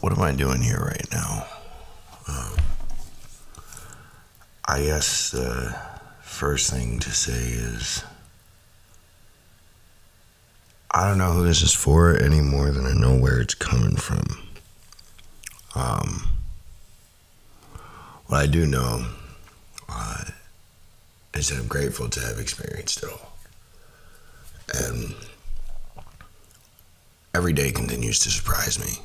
what am I doing here right now? I guess the first thing to say is I don't know who this is for any more than I know where it's coming from. What I do know is that I'm grateful to have experienced it all. And every day continues to surprise me.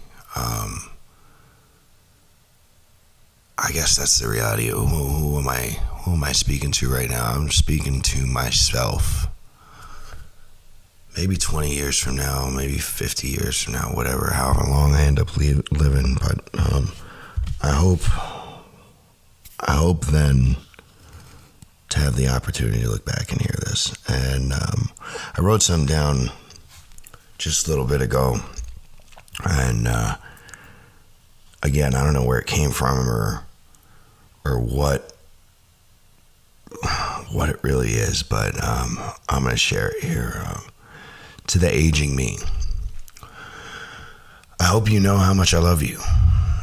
I guess that's the reality of who am I speaking to right now? I'm speaking to myself. Maybe 20 years from now, maybe 50 years from now, whatever, however long I end up living. But I hope then to have the opportunity to look back and hear this. And I wrote something down just a little bit ago. And again, I don't know where it came from or what it really is, but I'm going to share it here. To the aging me, I hope you know how much I love you.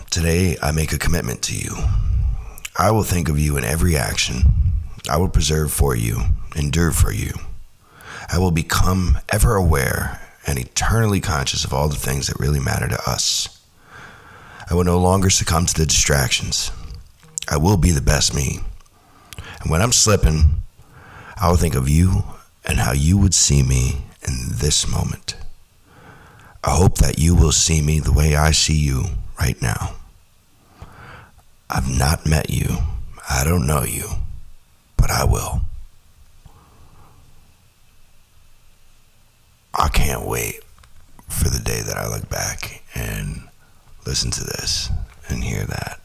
Today, I make a commitment to you. I will think of you in every action. I will preserve for you, endure for you. I will become ever aware and eternally conscious of all the things that really matter to us. I will no longer succumb to the distractions. I will be the best me. And when I'm slipping, I will think of you and how you would see me in this moment. I hope that you will see me the way I see you right now. I've not met you. I don't know you, but I will. I can't wait for the day that I look back and listen to this and hear that.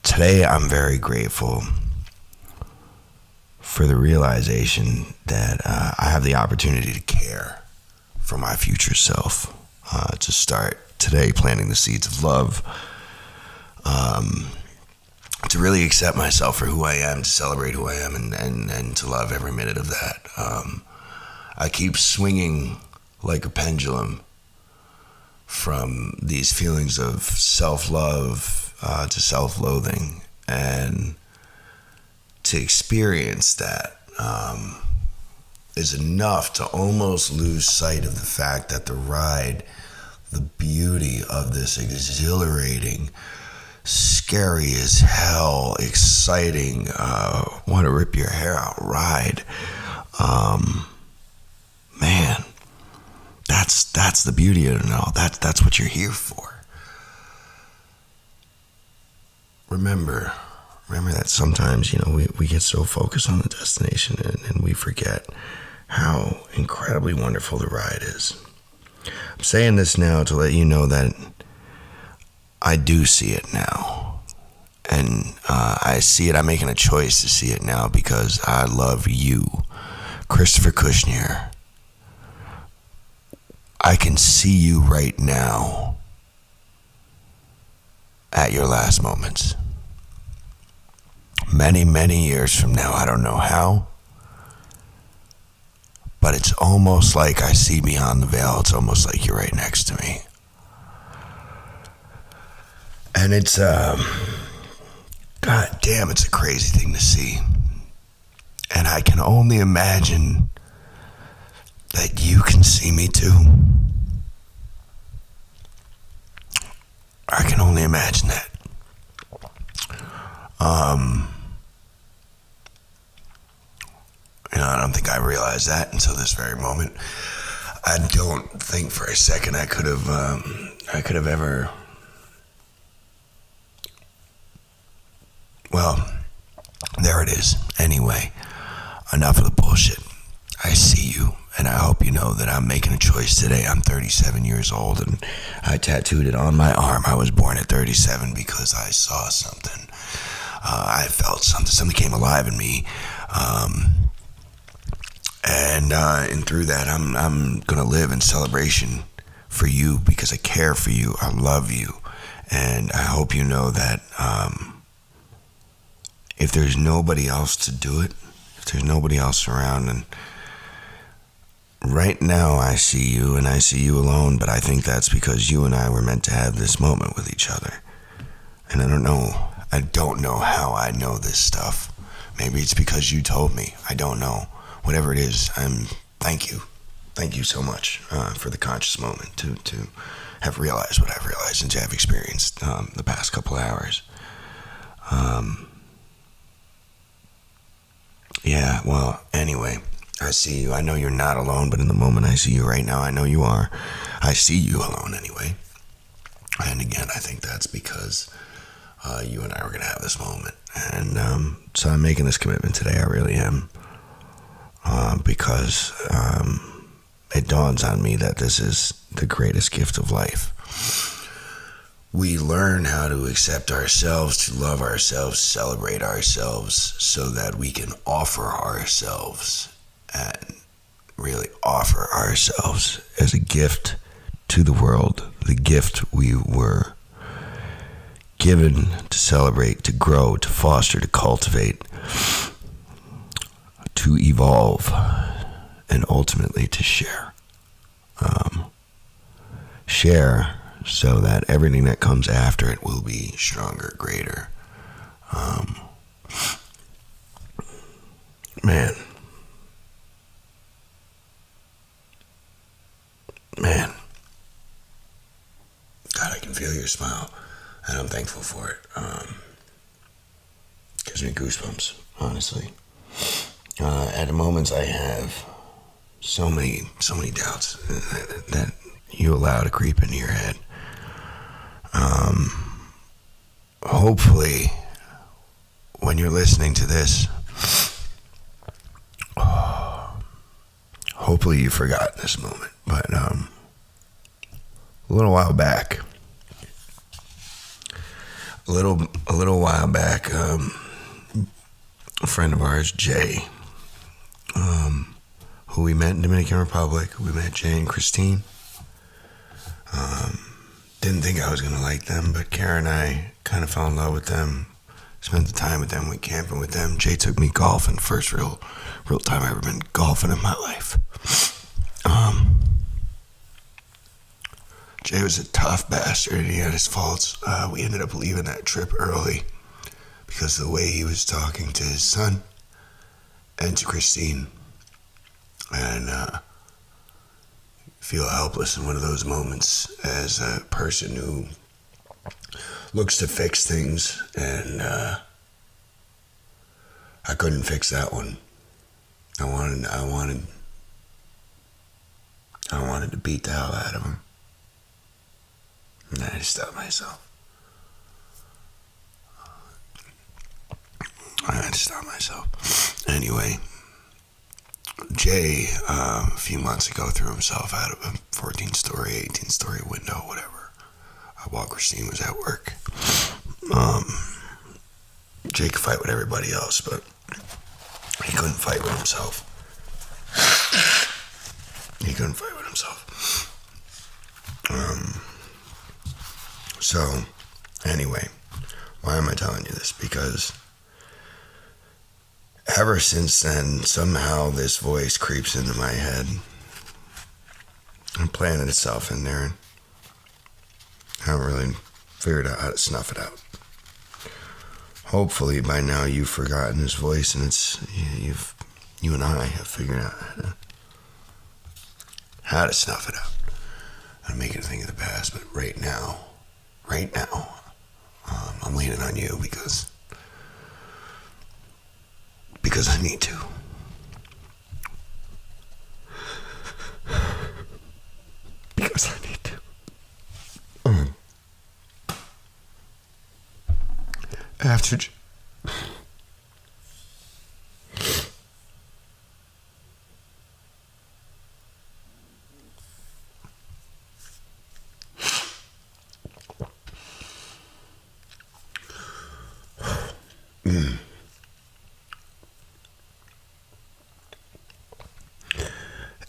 Today, I'm very grateful for the realization that I have the opportunity to care for my future self, to start today planting the seeds of love, to really accept myself for who I am, to celebrate who I am, and to love every minute of that. I keep swinging like a pendulum from these feelings of self-love to self-loathing, and to experience that is enough to almost lose sight of the fact that the ride, the beauty of this exhilarating, scary as hell, exciting, want to rip your hair out ride, man, that's the beauty of it all. That's what you're here for. Remember that sometimes, we get so focused on the destination and we forget how incredibly wonderful the ride is. I'm saying this now to let you know that I do see it now. And I see it, I'm making a choice to see it now because I love you, Christopher Kushner. I can see you right now at your last moments. Many, many years from now, I don't know how, but it's almost like I see beyond the veil. It's almost like you're right next to me. And it's, God damn, it's a crazy thing to see. And I can only imagine that you can see me too. I can only imagine that. I don't think I realized that until this very moment. I don't think for a second I could have ever. Well, there it is. Anyway, enough of the bullshit. I see you, and I hope you know that I'm making a choice today. I'm 37 years old, and I tattooed it on my arm. I was born at 37 because I saw something. I felt something. Something came alive in me. And through that, I'm gonna live in celebration for you because I care for you. I love you, and I hope you know that if there's nobody else to do it, if there's nobody else around, and Right now I see you and I see you alone, but I think that's because you and I were meant to have this moment with each other. And I don't know how I know this stuff. Maybe it's because you told me. I don't know. Whatever it is, thank you. Thank you so much for the conscious moment to have realized what I've realized and to have experienced the past couple of hours. Yeah, well, anyway, I see you. I know you're not alone, but in the moment I see you right now, I know you are. I see you alone anyway. And again, I think that's because you and I were going to have this moment. And so I'm making this commitment today. I really am. Because it dawns on me that this is the greatest gift of life. We learn how to accept ourselves, to love ourselves, celebrate ourselves, so that we can offer ourselves and really offer ourselves as a gift to the world, the gift we were given to celebrate, to grow, to foster, to cultivate, to evolve, and ultimately to share. Share so that everything that comes after it will be stronger, greater. Man. God, I can feel your smile, and I'm thankful for it. Gives me goosebumps, honestly. At the moments I have so many doubts that you allow to creep into your head. Hopefully, when you're listening to this, hopefully you've forgotten this moment. But a little while back, a friend of ours, Jay, who we met in Dominican Republic. We met Jay and Christine. Didn't think I was going to like them, but Karen and I kind of fell in love with them. Spent the time with them, went camping with them. Jay took me golfing, first real time I've ever been golfing in my life. Jay was a tough bastard, and he had his faults. We ended up leaving that trip early because of the way he was talking to his son and to Christine. And feel helpless in one of those moments as a person who looks to fix things, and I couldn't fix that one. I wanted to beat the hell out of him, and I had to stop myself. Anyway, Jay, a few months ago, threw himself out of a 14-story, 18-story window, whatever, while Christine was at work. Jay could fight with everybody else, but he couldn't fight with himself. So, anyway, why am I telling you this? Because ever since then, somehow this voice creeps into my head and planted itself in there. I haven't really figured out how to snuff it out. Hopefully by now you've forgotten his voice, and you and I have figured out how to snuff it out. I'm making a thing of the past, but right now, I'm leaning on you because I need to. Because I need to.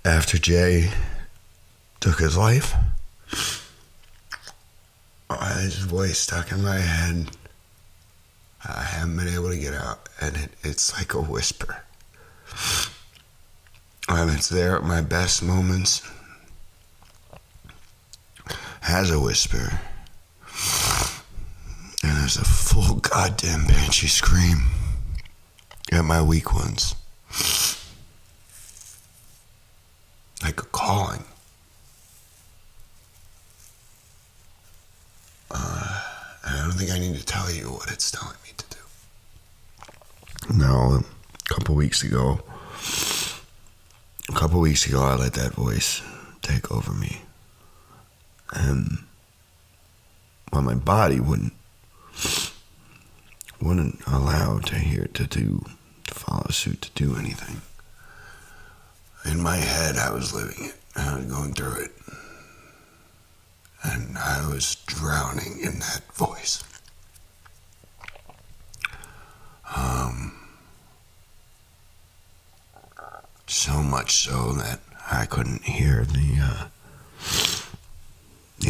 After Jay took his life, his voice stuck in my head. I haven't been able to get out, and it's like a whisper. It's there at my best moments as a whisper, and as a full goddamn banshee scream at my weak ones. Like a calling. And I don't think I need to tell you what it's telling me to do. Now, a couple weeks ago, I let that voice take over me. And well, my body wouldn't allow to follow suit, to do anything. In my head, I was living it. I was going through it. And I was drowning in that voice. So much so that I couldn't hear the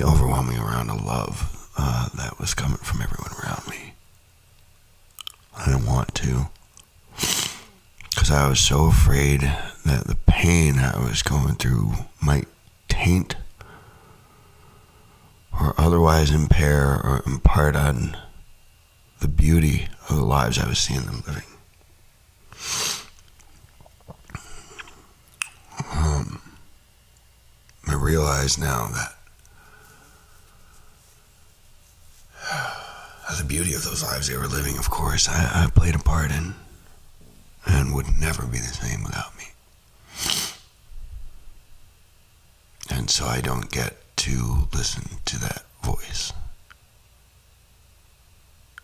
overwhelming amount of love that was coming from everyone around me. I didn't want to, because I was so afraid that the pain I was going through might taint or otherwise impair or impart on the beauty of the lives I was seeing them living. I realize now that the beauty of those lives they were living, of course, I played a part in, and would never be the same without me. And so I don't get to listen to that voice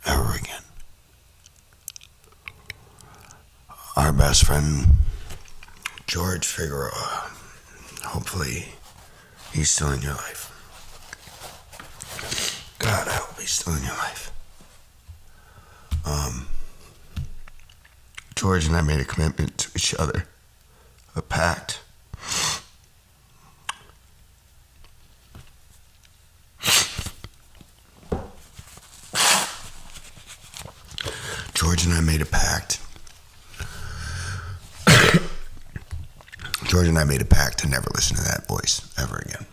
ever again. Our best friend, George Figueroa, hopefully he's still in your life. God, I hope he's still in your life. George and I made a commitment to each other, a pact. George and I made a pact to never listen to that voice ever again.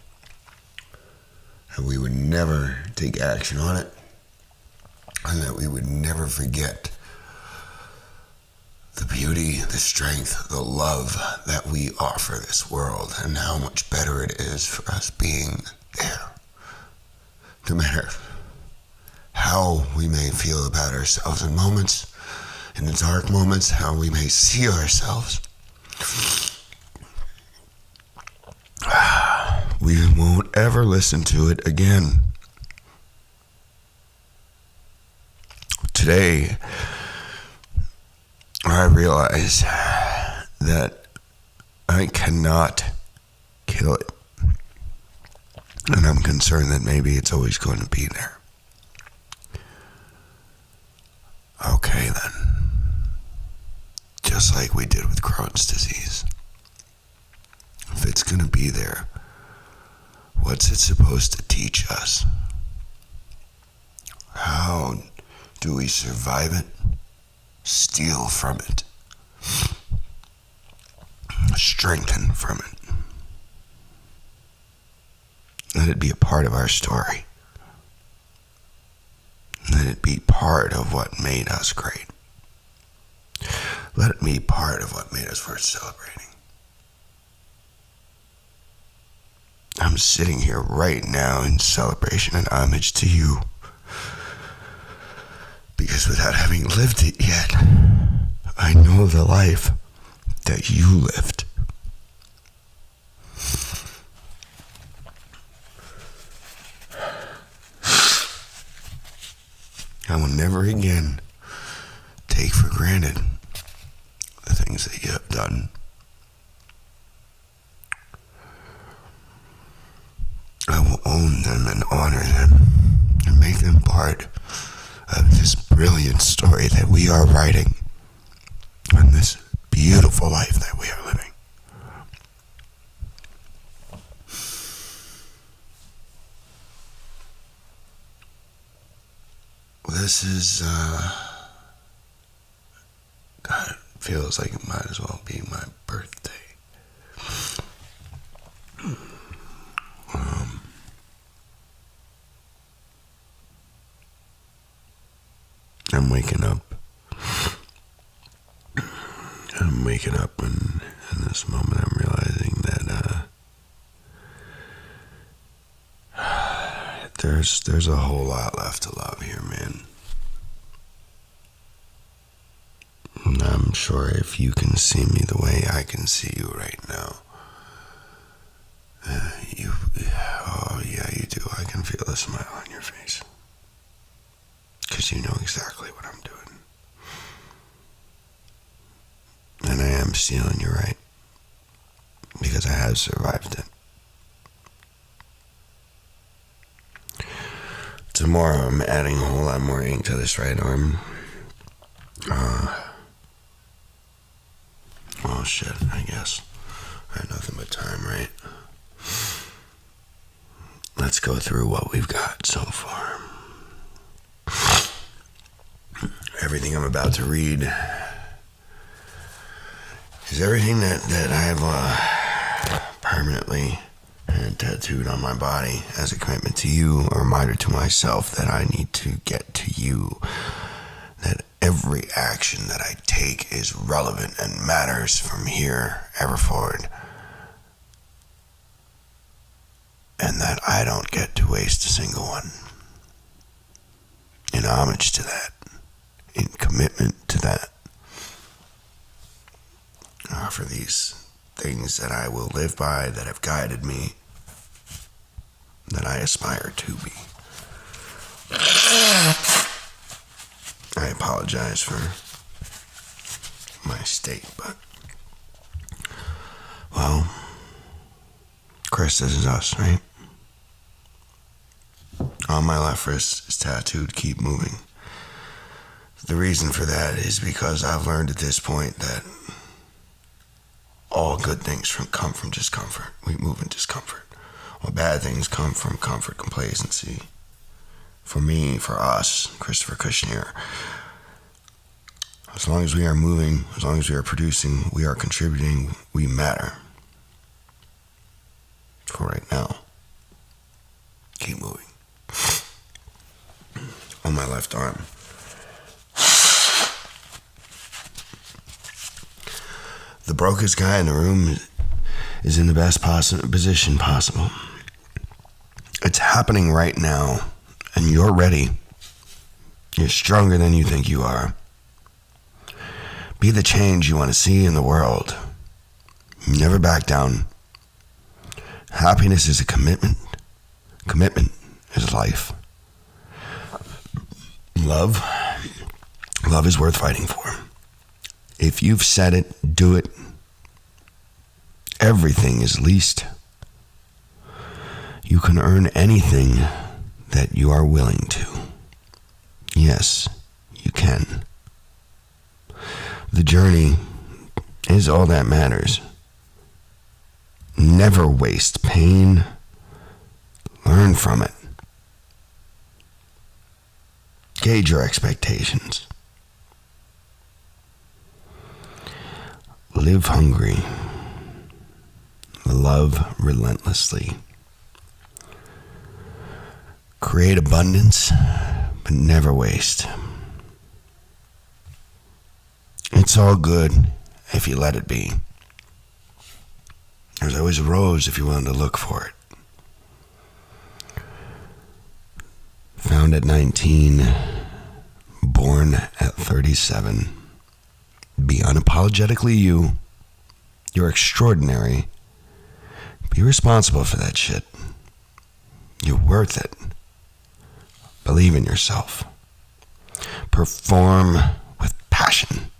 And we would never take action on it. And that we would never forget the beauty, the strength, the love that we offer this world, and how much better it is for us being there. No matter how we may feel about ourselves in moments, in the dark moments, how we may see ourselves, we won't ever listen to it again. Today, I realize that I cannot kill it. And I'm concerned that maybe it's always going to be there. Okay, then. Just like we did with Crohn's disease. If it's going to be there, what's it supposed to teach us? How do we survive it? Steal from it? Strengthen from it? Let it be a part of our story. Let it be part of what made us great. Let it be part of what made us worth celebrating. I'm sitting here right now in celebration and homage to you. Because without having lived it yet, I know the life that you lived. I will never again take for granted the things that you have done. I will own them and honor them and make them part of this brilliant story that we are writing and this beautiful life that we are living. This is, God, it feels like it might as well be my birthday. I'm waking up. I'm waking up, and in this moment I'm realizing that there's a whole lot left to love here, man. And I'm sure if you can see me the way I can see you right now, oh yeah, you do. I can feel a smile on your face. Because you know exactly what I'm doing. And I am stealing you right. Because I have survived it. Tomorrow I'm adding a whole lot more ink to this right arm. Oh shit, I guess. I have nothing but time, right? Let's go through what we've got so far. Everything I'm about to read is everything that I've permanently and tattooed on my body as a commitment to you, a reminder to myself that I need to get to you, that every action that I take is relevant and matters from here ever forward, and that I don't get to waste a single one. In homage to that, in commitment to that, for these things that I will live by, that have guided me, that I aspire to be. I apologize for my state, but, well, Chris, this is us, right? On my left wrist is tattooed, keep moving. The reason for that is because I've learned at this point that all good things come from discomfort. We move in discomfort. All bad things come from comfort, complacency. For me, for us, Christopher Kushner, as long as we are moving, as long as we are producing, we are contributing, we matter. For right now, keep moving. On my left arm, the brokest guy in the room is in the best position possible. It's happening right now, and you're ready. You're stronger than you think you are. Be the change you want to see in the world. Never back down. Happiness is a commitment. Commitment is life. Love is worth fighting for. If you've said it, do it. Everything is leased. You can earn anything that you are willing to. Yes, you can. The journey is all that matters. Never waste pain. Learn from it. Gauge your expectations. Live hungry. Love relentlessly. Create abundance, but never waste. It's all good if you let it be. There's always a rose if you're willing to look for it. Found at 19, born at 37. Be unapologetically you. You're extraordinary. Be responsible for that shit. You're worth it. Believe in yourself. Perform with passion.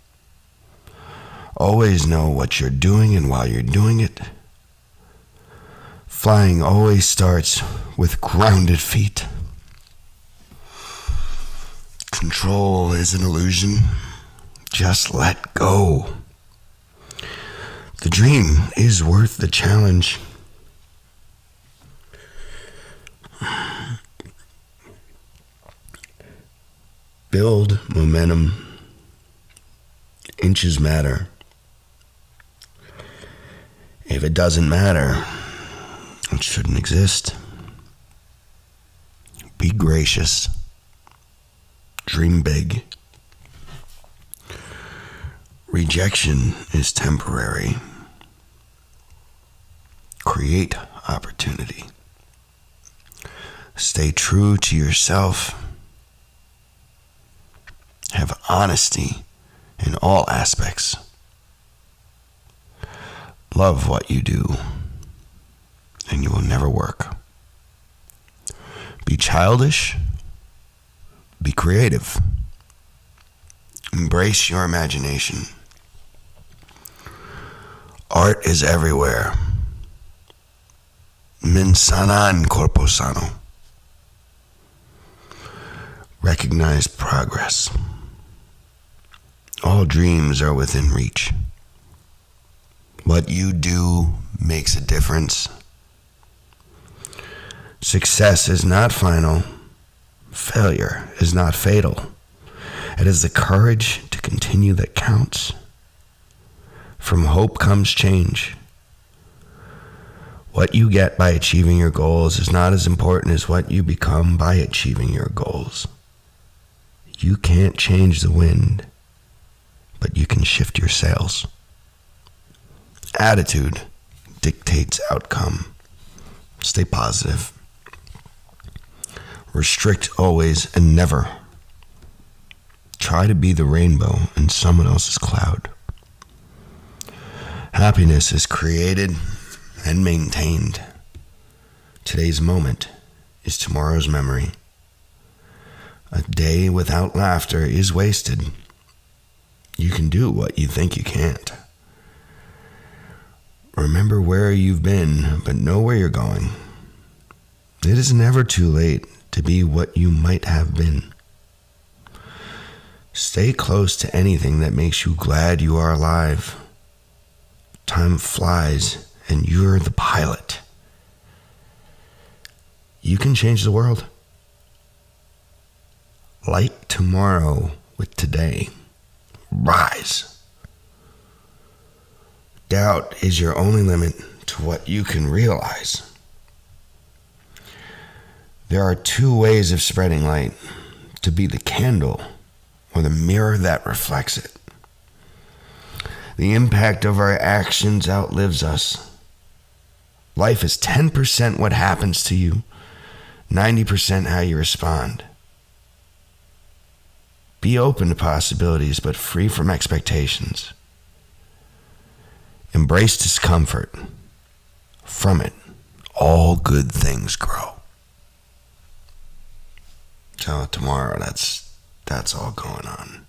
Always know what you're doing and why you're doing it. Flying always starts with grounded feet. Control is an illusion. Just let go. The dream is worth the challenge. Build momentum. Inches matter. If it doesn't matter, shouldn't exist. Be gracious. Dream big. Rejection is temporary. Create opportunity. Stay true to yourself. Have honesty in all aspects. Love what you do, and you will never work. Be childish. Be creative. Embrace your imagination. Art is everywhere. Mens sana in corpore sano. Recognize progress. All dreams are within reach. What you do makes a difference. Success is not final. Failure is not fatal. It is the courage to continue that counts. From hope comes change. What you get by achieving your goals is not as important as what you become by achieving your goals. You can't change the wind, but you can shift your sails. Attitude dictates outcome. Stay positive. Restrict always and never. Try to be the rainbow in someone else's cloud. Happiness is created and maintained. Today's moment is tomorrow's memory. A day without laughter is wasted. You can do what you think you can't. Remember where you've been, but know where you're going. It is never too late to be what you might have been. Stay close to anything that makes you glad you are alive. Time flies, and you're the pilot. You can change the world. Light tomorrow with today. Rise. Doubt is your only limit to what you can realize. There are two ways of spreading light: to be the candle or the mirror that reflects it. The impact of our actions outlives us. Life is 10% what happens to you, 90% how you respond. Be open to possibilities, but free from expectations. Embrace discomfort. From it, all good things grow. So tomorrow, that's all going on.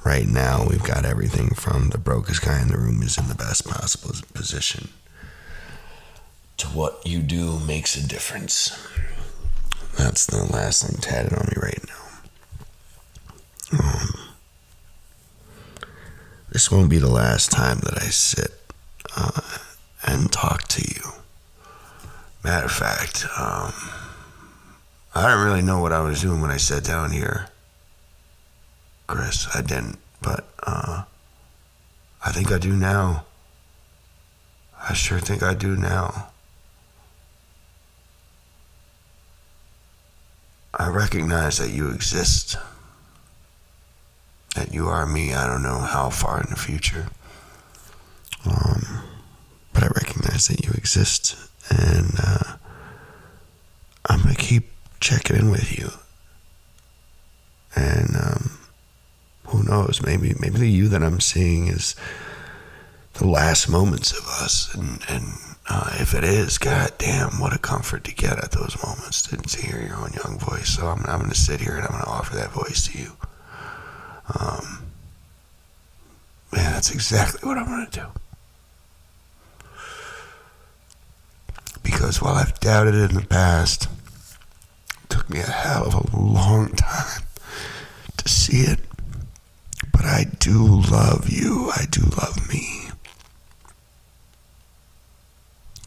Right now, we've got everything from the brokest guy in the room is in the best possible position to what you do makes a difference. That's the last thing tatted on me right now. This won't be the last time that I sit and talk to you. Matter of fact, I didn't really know what I was doing when I sat down here, Chris. I didn't, but I think I do now. I sure think I do now. I recognize that you exist, that you are me. I don't know how far in the future, but I recognize that you exist, and I'm going to keep checking in with you. And who knows, maybe the you that I'm seeing is the last moments of us, and if it is, god damn, what a comfort to get at those moments, to hear your own young voice. So I'm going to sit here and I'm going to offer that voice to you. Man, that's exactly what I'm going to do. Because while I've doubted it in the past, it took me a hell of a long time to see it. But I do love you. I do love me.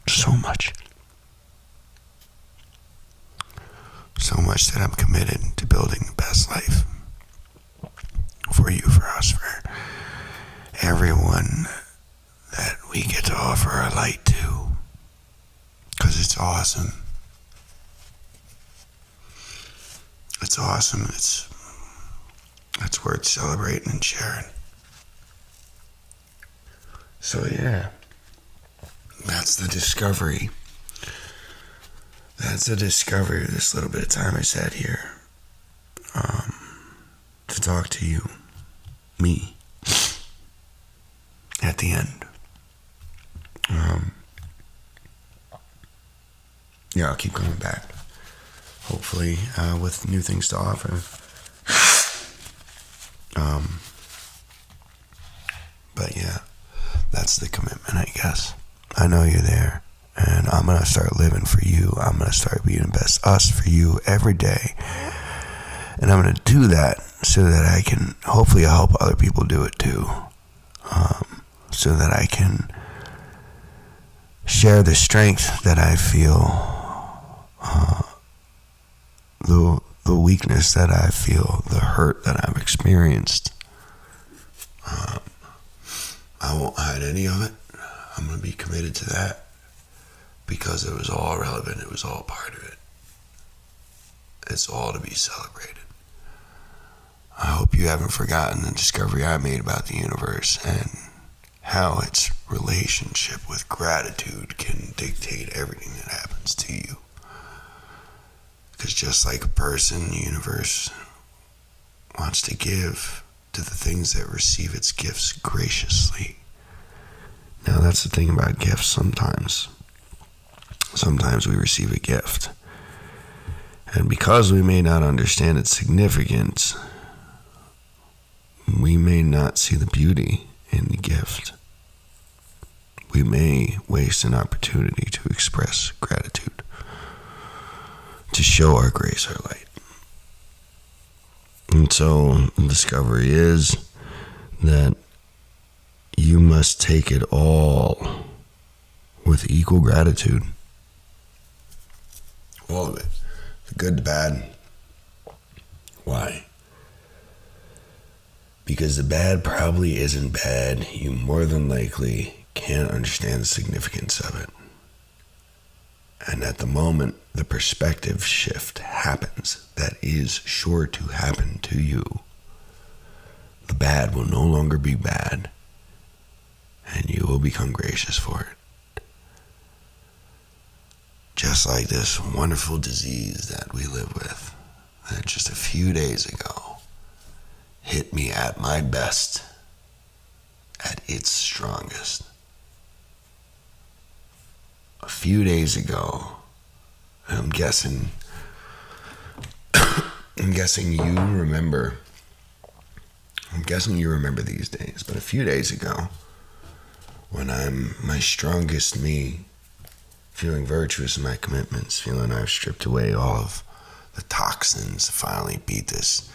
So much. So much that I'm committed to building the best life. For you, for us, for everyone that we get to offer our light to. awesome. It's awesome. It's worth celebrating and sharing. So yeah, that's the discovery. That's the discovery of this little bit of time I sat here to talk to you, me, at the end. Yeah, I'll keep coming back. Hopefully, with new things to offer. But yeah, that's the commitment, I guess. I know you're there, and I'm going to start living for you. I'm going to start being the best us for you every day. And I'm going to do that so that I can hopefully help other people do it too. So that I can share the strength that I feel, the weakness that I feel, the hurt that I've experienced. I won't hide any of it. I'm going to be committed to that because it was all relevant. It was all part of it. It's all to be celebrated. I hope you haven't forgotten the discovery I made about the universe and how its relationship with gratitude can dictate everything that happens to you. Because just like a person, the universe wants to give to the things that receive its gifts graciously. Now that's the thing about gifts sometimes. Sometimes we receive a gift, and because we may not understand its significance, we may not see the beauty in the gift. We may waste an opportunity to express gratitude, to show our grace, our light. And so the discovery is that you must take it all with equal gratitude. All of it. The good, the bad. Why? Because the bad probably isn't bad. You more than likely can't understand the significance of it. And at the moment the perspective shift happens, that is sure to happen to you, the bad will no longer be bad, and you will become gracious for it. Just like this wonderful disease that we live with, that just a few days ago hit me at my best, at its strongest. A few days ago, I'm guessing you remember. I'm guessing you remember these days, but a few days ago, when I'm my strongest me, feeling virtuous in my commitments, feeling I've stripped away all of the toxins, finally beat this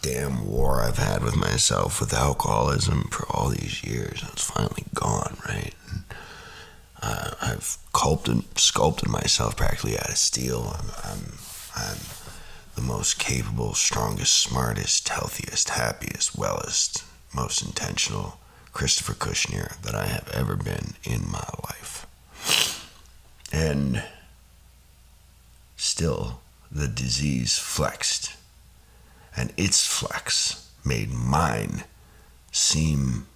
damn war I've had with myself with alcoholism for all these years. It's finally gone, right? And I've sculpted myself practically out of steel. I'm the most capable, strongest, smartest, healthiest, happiest, wellest, most intentional Christopher Kushner that I have ever been in my life. And still, the disease flexed, and its flex made mine seem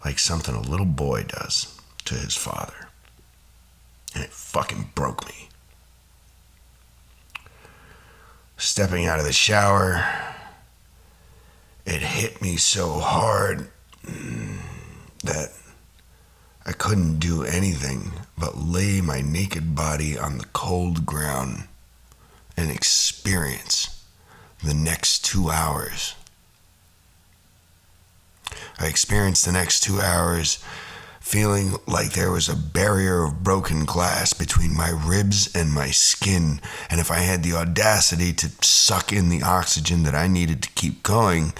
like something a little boy does to his father. And it fucking broke me. Stepping out of the shower, it hit me so hard that I couldn't do anything but lay my naked body on the cold ground and experience the next 2 hours. I experienced the next 2 hours feeling like there was a barrier of broken glass between my ribs and my skin, and if I had the audacity to suck in the oxygen that I needed to keep going,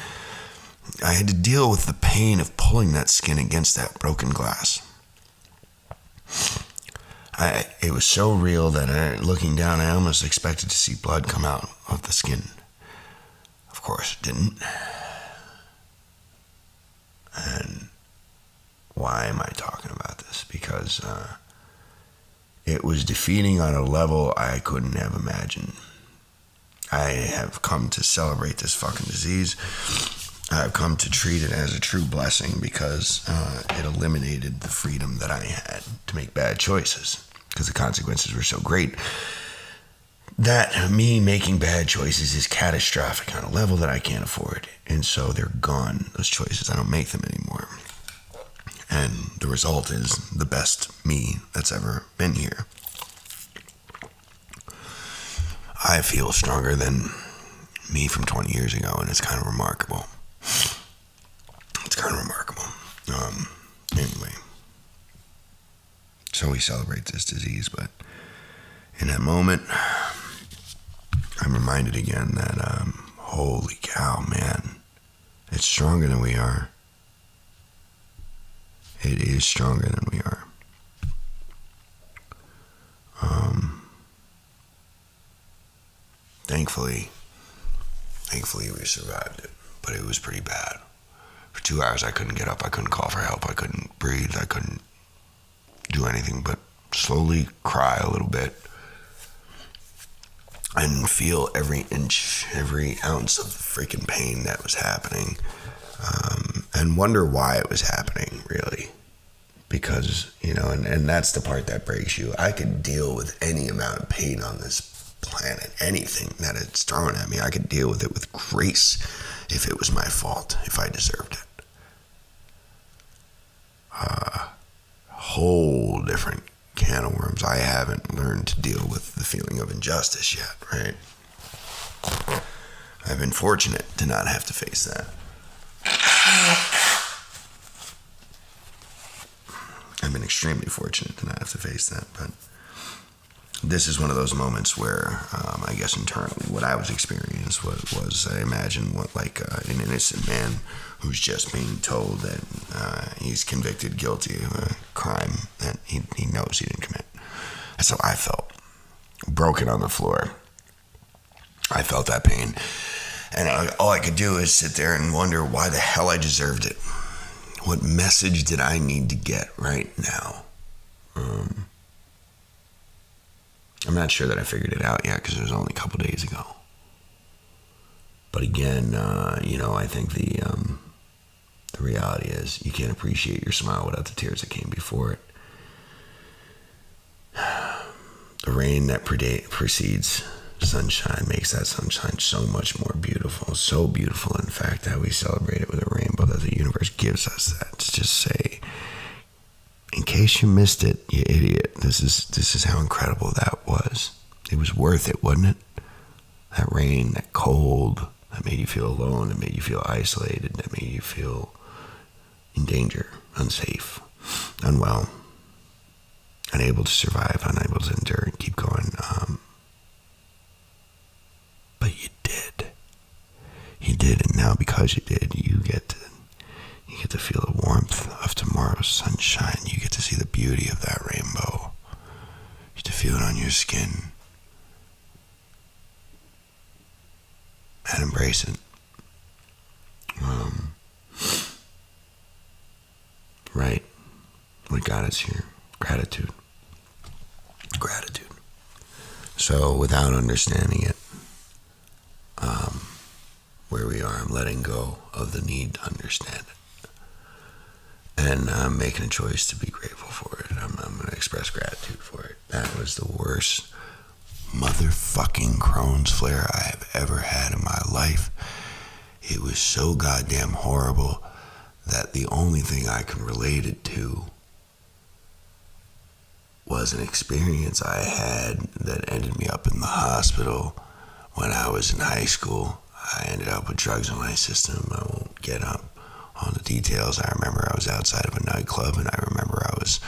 I had to deal with the pain of pulling that skin against that broken glass. It was so real that looking down, I almost expected to see blood come out of the skin. Of course, it didn't. And why am I talking about this? Because It was defeating on a level I couldn't have imagined. I have come to celebrate this fucking disease. I've come to treat it as a true blessing because it eliminated the freedom that I had to make bad choices, because the consequences were so great that me making bad choices is catastrophic on a level that I can't afford. And so they're gone, those choices. I don't make them anymore. And the result is the best me that's ever been here. I feel stronger than me from 20 years ago, and it's kind of remarkable. It's kind of remarkable. Anyway, so we celebrate this disease, but in that moment, I'm reminded again that, holy cow, man, it's stronger than we are. It is stronger than we are. Thankfully we survived it, but it was pretty bad. For 2 hours I couldn't get up, I couldn't call for help, I couldn't breathe, I couldn't do anything but slowly cry a little bit and feel every inch, every ounce of the freaking pain that was happening, and wonder why it was happening, really. Because, and that's the part that breaks you. I could deal with any amount of pain on this planet, anything that it's thrown at me, I could deal with it with grace if it was my fault, if I deserved it. Whole different can of worms. I haven't learned to deal with the feeling of injustice yet, right? I've been fortunate to not have to face that. I've been extremely fortunate to not have to face that, but this is one of those moments where, I guess internally, what I was experiencing was I imagine what an innocent man who's just being told that he's convicted guilty of a crime that he knows he didn't commit. That's how I felt. Broken on the floor. I felt that pain. And all I could do is sit there and wonder why the hell I deserved it. What message did I need to get right now? I'm not sure that I figured it out yet because it was only a couple days ago. But again, I think the reality is you can't appreciate your smile without the tears that came before it. The rain that precedes sunshine makes that sunshine so much more beautiful. So beautiful, in fact, that we celebrate it with a rainbow, that the universe gives us that to just say, in case you missed it, you idiot, this is how incredible that was. It was worth it, wasn't it? That rain, that cold, that made you feel alone, that made you feel isolated, that made you feel in danger, unsafe, unwell, unable to survive, unable to endure and keep going. But you did. You did, and now because you did, you get to feel the warmth of tomorrow's sunshine. You get to see the beauty of that rainbow. You get to feel it on your skin. And embrace it. Right. What got us here? Gratitude. So without understanding it, where we are, I'm letting go of the need to understand it. And I'm making a choice to be grateful for it. I'm going to express gratitude for it. That was the worst motherfucking Crohn's flare I have ever had in my life. It was so goddamn horrible that the only thing I can relate it to was an experience I had that ended me up in the hospital when I was in high school. I ended up with drugs in my system. I won't get up on the details. I remember I was outside of a nightclub, and I remember I was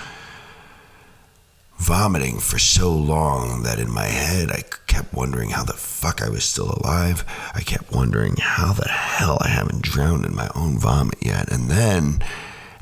vomiting for so long that in my head I kept wondering how the fuck I was still alive. I kept wondering how the hell I haven't drowned in my own vomit yet. And then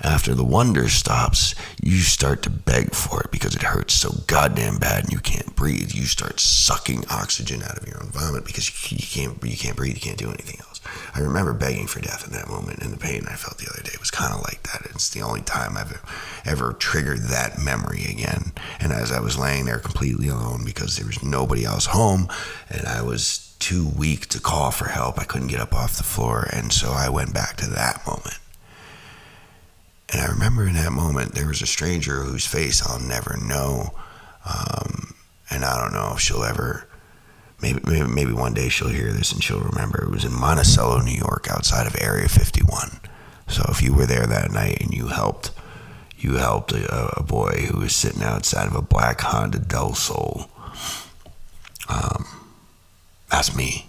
after the wonder stops, you start to beg for it because it hurts so goddamn bad and you can't breathe. You start sucking oxygen out of your own vomit because you can't breathe, you can't do anything else. I remember begging for death in that moment, and the pain I felt the other day was kind of like that. It's the only time I've ever triggered that memory again. And as I was laying there completely alone because there was nobody else home, and I was too weak to call for help, I couldn't get up off the floor, and so I went back to that moment. And I remember in that moment, there was a stranger whose face I'll never know, and I don't know if she'll ever... Maybe one day she'll hear this and she'll remember. It was in Monticello, New York, outside of Area 51. So if you were there that night and you helped a boy who was sitting outside of a black Honda Del Sol, that's me.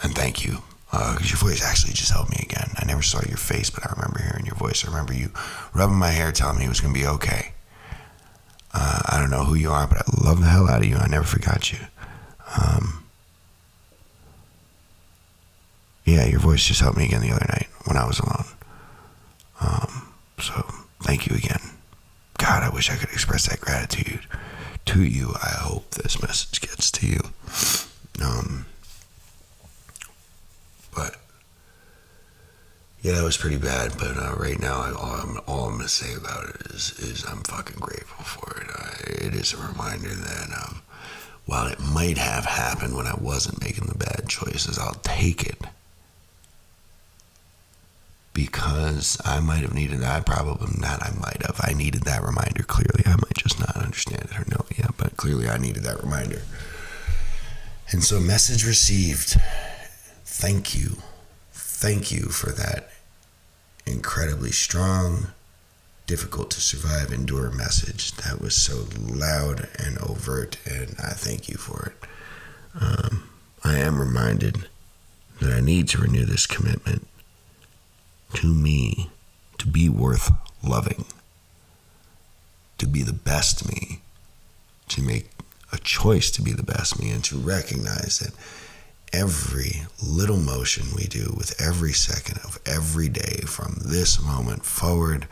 And thank you. Because your voice actually just helped me again. I never saw your face, but I remember hearing your voice. I remember you rubbing my hair, telling me it was going to be okay. I don't know who you are, but I love the hell out of you. I never forgot you. Yeah, your voice just helped me again the other night when I was alone. So thank you again. God, I wish I could express that gratitude to you. I hope this message gets to you. But yeah, that was pretty bad. But right now, all I'm gonna say about it is I'm fucking grateful for it. It is a reminder that while it might have happened when I wasn't making the bad choices, I'll take it. Because I might have needed that. I needed that reminder, clearly. I might just not understand it or know it yet, but clearly I needed that reminder. And so, message received. Thank you. Thank you for that incredibly strong, difficult to survive, endure message that was so loud and overt, and I thank you for it. I am reminded that I need to renew this commitment to me, to be worth loving, to be the best me, to make a choice to be the best me, and to recognize that every little motion we do with every second of every day from this moment forward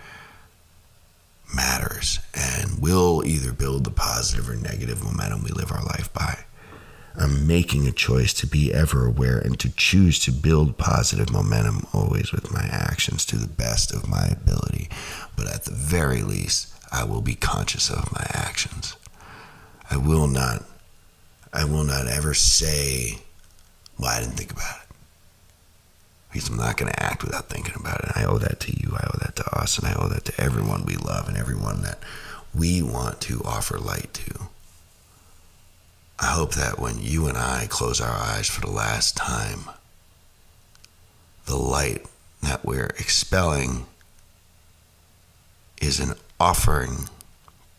matters and will either build the positive or negative momentum we live our life by. I'm making a choice to be ever aware and to choose to build positive momentum always with my actions to the best of my ability. But at the very least, I will be conscious of my actions. I will not ever say, well, I didn't think about it. Because I'm not going to act without thinking about it. I owe that to you. I owe that to us. And I owe that to everyone we love and everyone that we want to offer light to. I hope that when you and I close our eyes for the last time, the light that we're expelling is an offering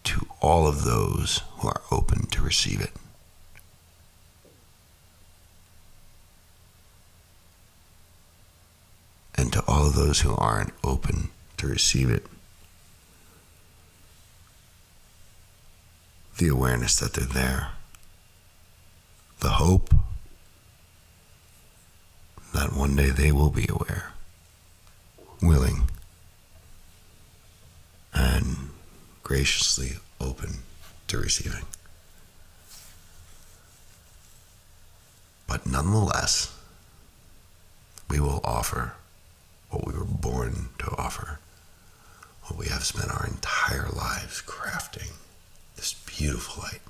to all of those who are open to receive it. And to all of those who aren't open to receive it, the awareness that they're there. The hope that one day they will be aware, willing, and graciously open to receiving. But nonetheless, we will offer what we were born to offer, what we have spent our entire lives crafting, this beautiful light.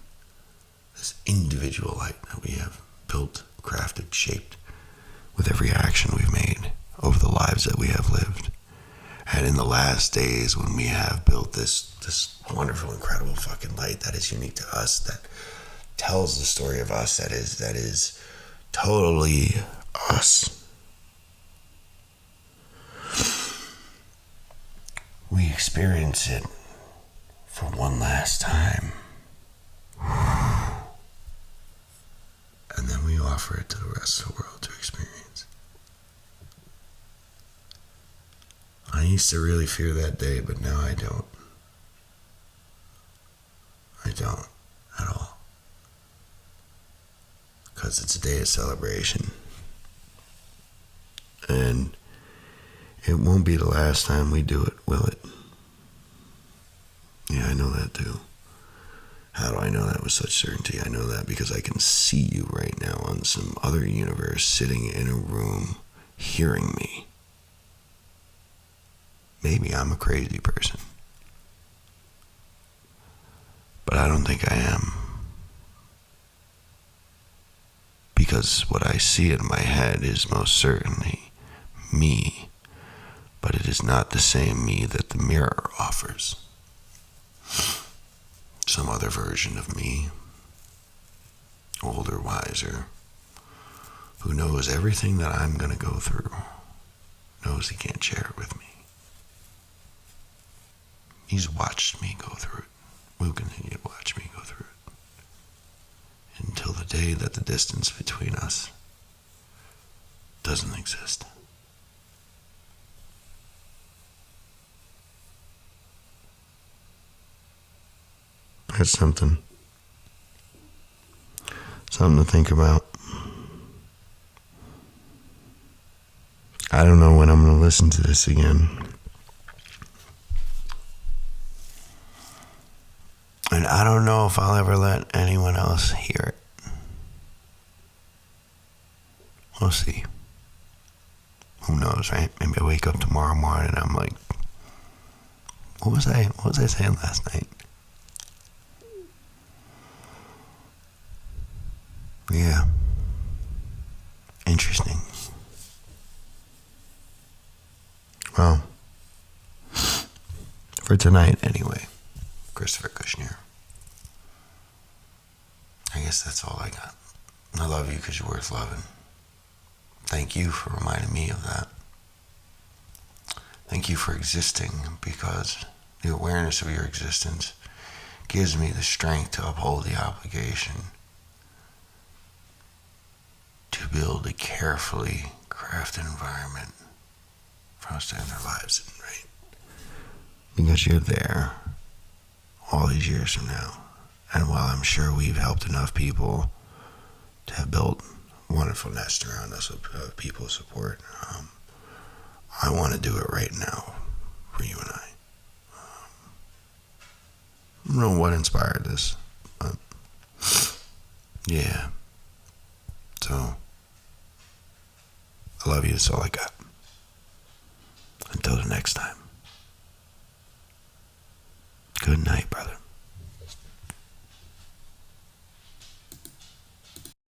This individual light that we have built, crafted, shaped with every action we've made over the lives that we have lived. And in the last days when we have built this wonderful, incredible fucking light that is unique to us, that tells the story of us, that is totally us. We experience it for one last time. And then we offer it to the rest of the world to experience. I used to really fear that day, but now I don't. I don't at all. Because it's a day of celebration. And it won't be the last time we do it, will it? Yeah, I know that too. How do I know that with such certainty? I know that because I can see you right now on some other universe, sitting in a room, hearing me. Maybe I'm a crazy person, but I don't think I am. Because what I see in my head is most certainly me, but it is not the same me that the mirror offers. Some other version of me, older, wiser, who knows everything that I'm going to go through, knows he can't share it with me. He's watched me go through it. Will continue to watch me go through it until the day that the distance between us doesn't exist. That's something to think about. I don't know when I'm going to listen to this again. And I don't know if I'll ever let anyone else hear it. We'll see. Who knows, right? Maybe I wake up tomorrow morning and I'm like, what was I saying last night? Yeah. Interesting. Well, for tonight anyway, Christopher Kushner. I guess that's all I got. I love you because you're worth loving. Thank you for reminding me of that. Thank you for existing, because the awareness of your existence gives me the strength to uphold the obligation to build a carefully crafted environment for us to end our lives in, right? Because you're there all these years from now. And while I'm sure we've helped enough people to have built a wonderful nest around us of people's support, I want to do it right now for you and I. I don't know what inspired this, but yeah. So, I love you. That's all I got. Until the next time. Good night, brother.